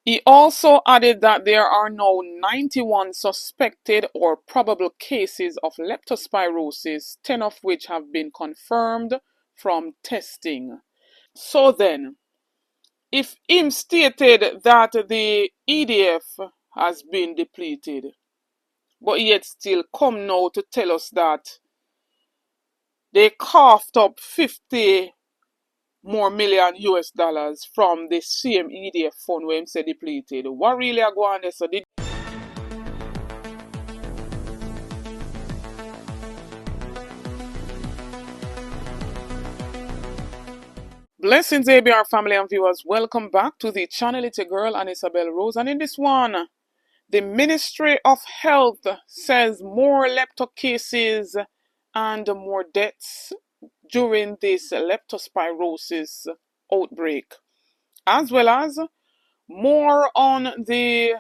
He also added that there are now 91 suspected or probable cases of leptospirosis, 10 of which have been confirmed from testing. So then, if him stated that the EDF has been depleted, but yet still come now to tell us that they coughed up 50 more million US dollars from the same EDF fund where him say depleted. What really are going on there? So did Blessings, ABR family and viewers. Welcome back to the channel. It's your girl, and Isabel Rose. And in this one, the Ministry of Health says more lepto cases and more deaths during this leptospirosis outbreak, as well as more on the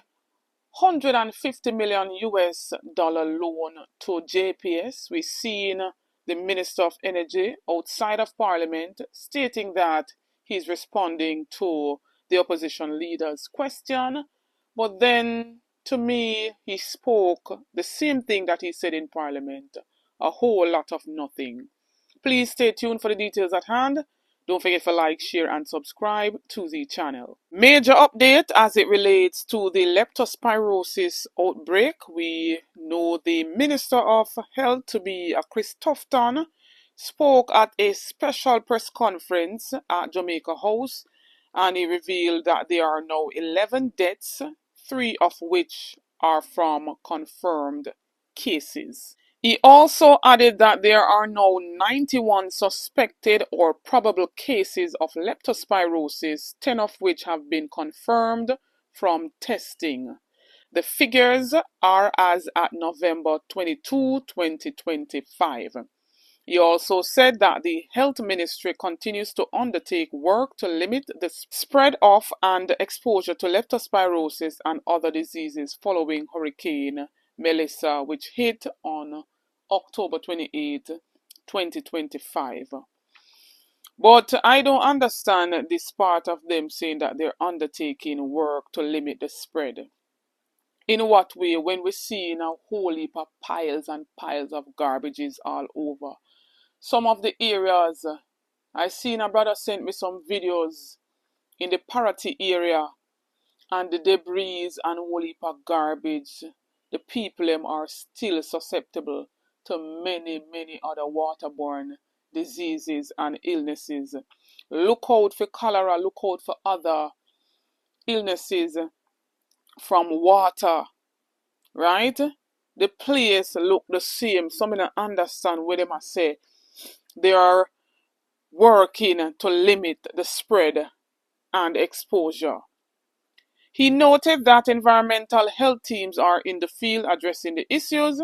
150 million US dollar loan to JPS. We've seen the Minister of Energy outside of Parliament stating that he's responding to the opposition leader's question, but then to me he spoke the same thing that he said in Parliament, a whole lot of nothing. Please stay tuned for the details at hand. Don't forget to like, share, and subscribe to the channel. Major update as it relates to the leptospirosis outbreak. We know the Minister of Health to be Chris Tufton spoke at a special press conference at Jamaica House, and he revealed that there are now 11 deaths, 3 of which are from confirmed cases. He also added that there are now 91 suspected or probable cases of leptospirosis, 10 of which have been confirmed from testing. The figures are as at November 22, 2025. He also said that the Health Ministry continues to undertake work to limit the spread of and exposure to leptospirosis and other diseases following Hurricane Melissa, which hit on October 28, 2025. But I don't understand this part of them saying that they're undertaking work to limit the spread. In what way? When we see now whole heap of piles and piles of garbages all over. Some of the areas, I seen a brother sent me some videos in the Parati area, and the debris and whole heap of garbage. The people them are still susceptible to many other waterborne diseases and illnesses. Look out for cholera, look out for other illnesses from water, right? The place look the same. Some don't understand what they must say. They are working to limit the spread and exposure. He noted that environmental health teams are in the field addressing the issues.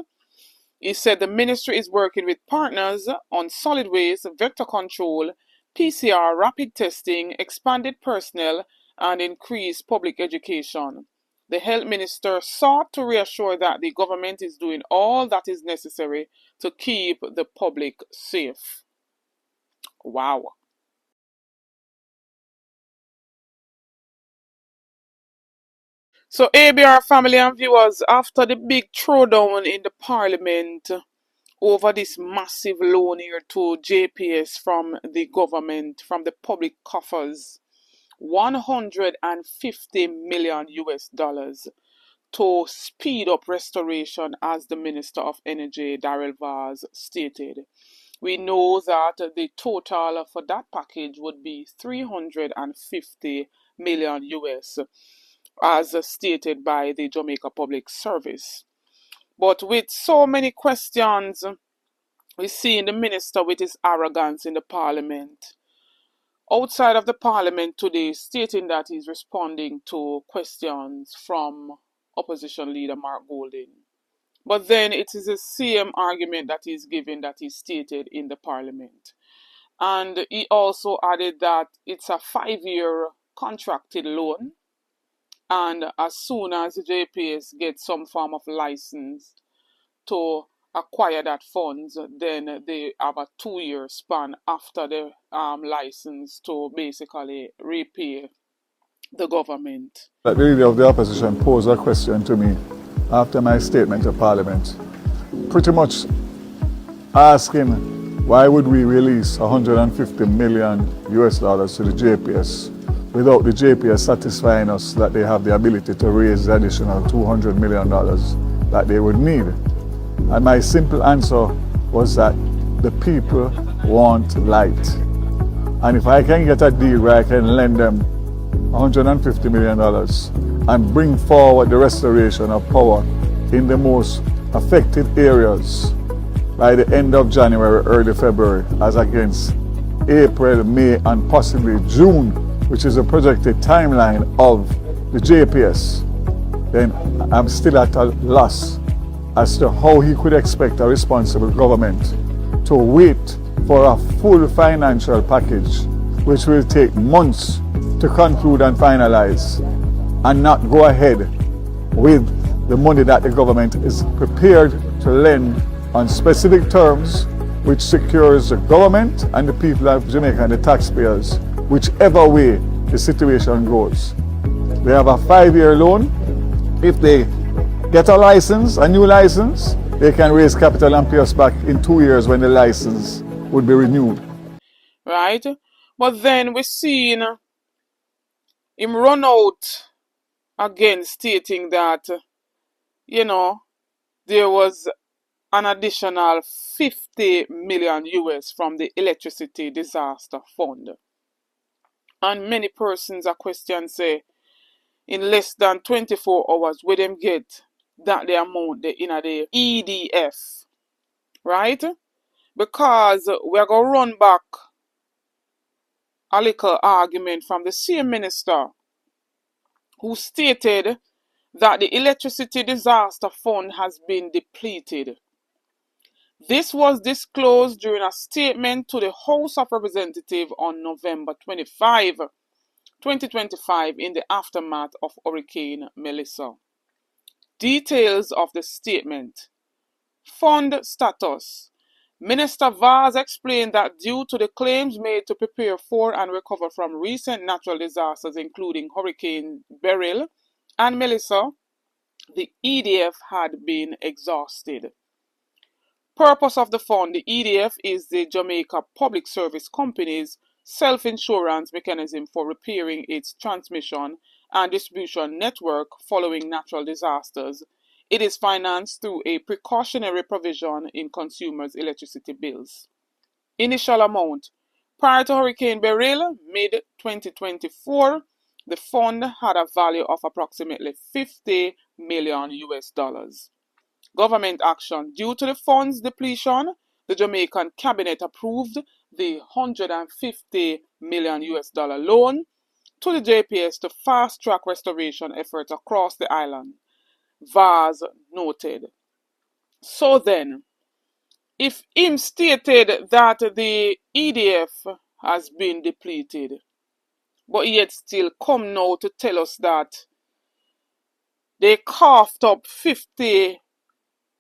He said the ministry is working with partners on solid waste, vector control, PCR, rapid testing, expanded personnel, and increased public education. The health minister sought to reassure that the government is doing all that is necessary to keep the public safe. Wow. So, ABR family and viewers, after the big throwdown in the parliament over this massive loan here to JPS from the government, from the public coffers, 150 million US dollars to speed up restoration, as the Minister of Energy, Darrell Vaz, stated. We know that the total for that package would be 350 million US, as stated by the Jamaica Public Service. But with so many questions, we see the minister with his arrogance in the parliament, outside of the parliament today, stating that he's responding to questions from opposition leader Mark Golding. But then it is the same argument that he's giving that he stated in the parliament. And he also added that it's a 5-year contracted loan, and as soon as the JPS gets some form of license to acquire that funds, then they have a 2-year span after the license to basically repay the government. The leader of the opposition posed a question to me after my statement to Parliament, pretty much asking why would we release 150 million US dollars to the JPS without the JPS satisfying us that they have the ability to raise the additional $200 million that they would need. And my simple answer was that the people want light. And if I can get a deal where I can lend them $150 million and bring forward the restoration of power in the most affected areas by the end of January, early February, as against April, May, and possibly June, which is a projected timeline of the JPS, then I'm still at a loss as to how he could expect a responsible government to wait for a full financial package, which will take months to conclude and finalize, and not go ahead with the money that the government is prepared to lend on specific terms, which secures the government and the people of Jamaica and the taxpayers, whichever way the situation goes. They have a 5-year loan. If they get a license, a new license, they can raise capital and pay us back in 2 years when the license would be renewed. Right? But then we're seeing him run out again, stating that, there was an additional 50 million US from the electricity disaster fund. And many persons are question say, in less than 24 hours, where them get that the amount they in the EDF, right? Because we're going to run back a little argument from the same minister who stated that the electricity disaster fund has been depleted. This was disclosed during a statement to the House of Representatives on November 25, 2025 in the aftermath of Hurricane Melissa. Details of the statement. Fund status. Minister Vaz explained that due to the claims made to prepare for and recover from recent natural disasters including Hurricane Beryl and Melissa, the EDF had been exhausted. Purpose of the fund. The EDF is the Jamaica Public Service Company's self-insurance mechanism for repairing its transmission and distribution network following natural disasters. It is financed through a precautionary provision in consumers' electricity bills. Initial amount. Prior to Hurricane Beryl, mid-2024, the fund had a value of approximately 50 million US dollars. Government action. Due to the fund's depletion, the Jamaican cabinet approved the 150 million US dollar loan to the JPS to fast-track restoration efforts across the island, Vaz noted. So then, if him stated that the EDF has been depleted, but yet still come now to tell us that they coughed up 50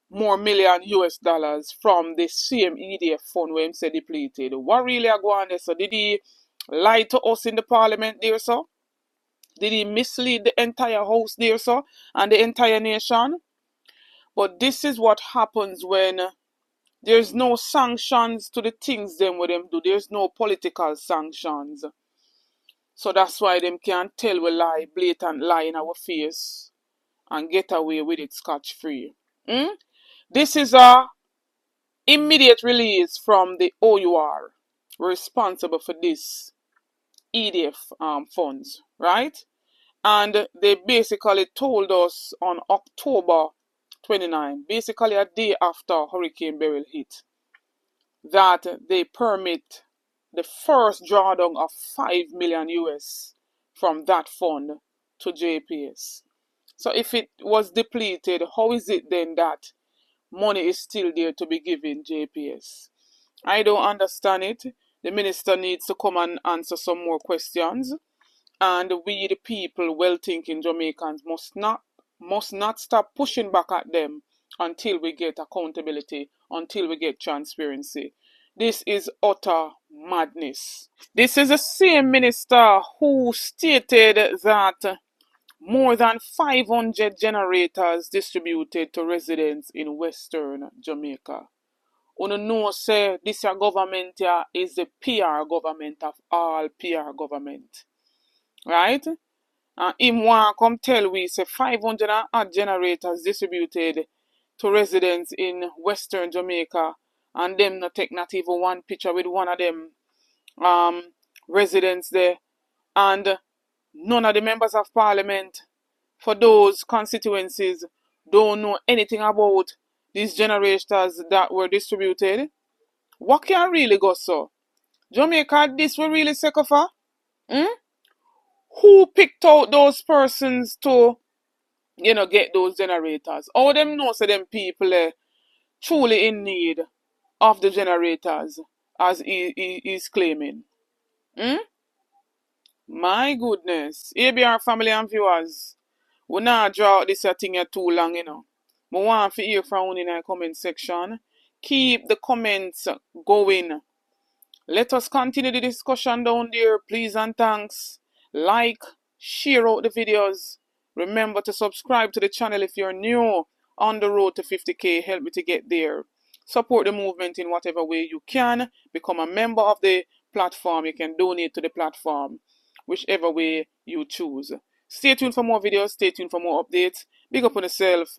more million US dollars from the same EDF fund where him said depleted. What really are going on there? So did he lie to us in the parliament there, so? Did he mislead the entire house there, so? And the entire nation? But this is what happens when there's no sanctions to the things them with them do. There's no political sanctions. So that's why them can't tell we lie, blatant lie in our face and get away with it scotch-free. This is a immediate release from the OUR responsible for this EDF funds, right? And they basically told us on October 29, basically a day after Hurricane Beryl hit, that they permit the first drawdown of 5 million US from that fund to JPS. So if it was depleted, how is it then that money is still there to be given JPS? I don't understand it. The minister needs to come and answer some more questions. And we, the people, well-thinking Jamaicans, must not stop pushing back at them until we get accountability, until we get transparency. This is utter madness. This is the same minister who stated that more than 500 generators distributed to residents in Western Jamaica. You know say this government here is the PR government of all PR government. Right? And him want come tell we say 500 odd generators distributed to residents in Western Jamaica, and them not take not even one picture with one of them residents there, and none of the members of parliament for those constituencies don't know anything about these generators that were distributed. What can really go so? Jamaica, this will really sick of her? Who picked out those persons to, get those generators? How them know so them people truly in need of the generators as he is claiming? My goodness. ABR family and viewers, we not draw out this thing here too long, I want to hear from you in the comment section. Keep the comments going. Let us continue the discussion down there, please and thanks. Like, share out the videos. Remember to subscribe to the channel if you're new. On the road to 50k, help me to get there. Support the movement in whatever way you can. Become a member of the platform. You can donate to the platform, whichever way you choose. Stay tuned for more videos. Stay tuned for more updates. Big up on yourself.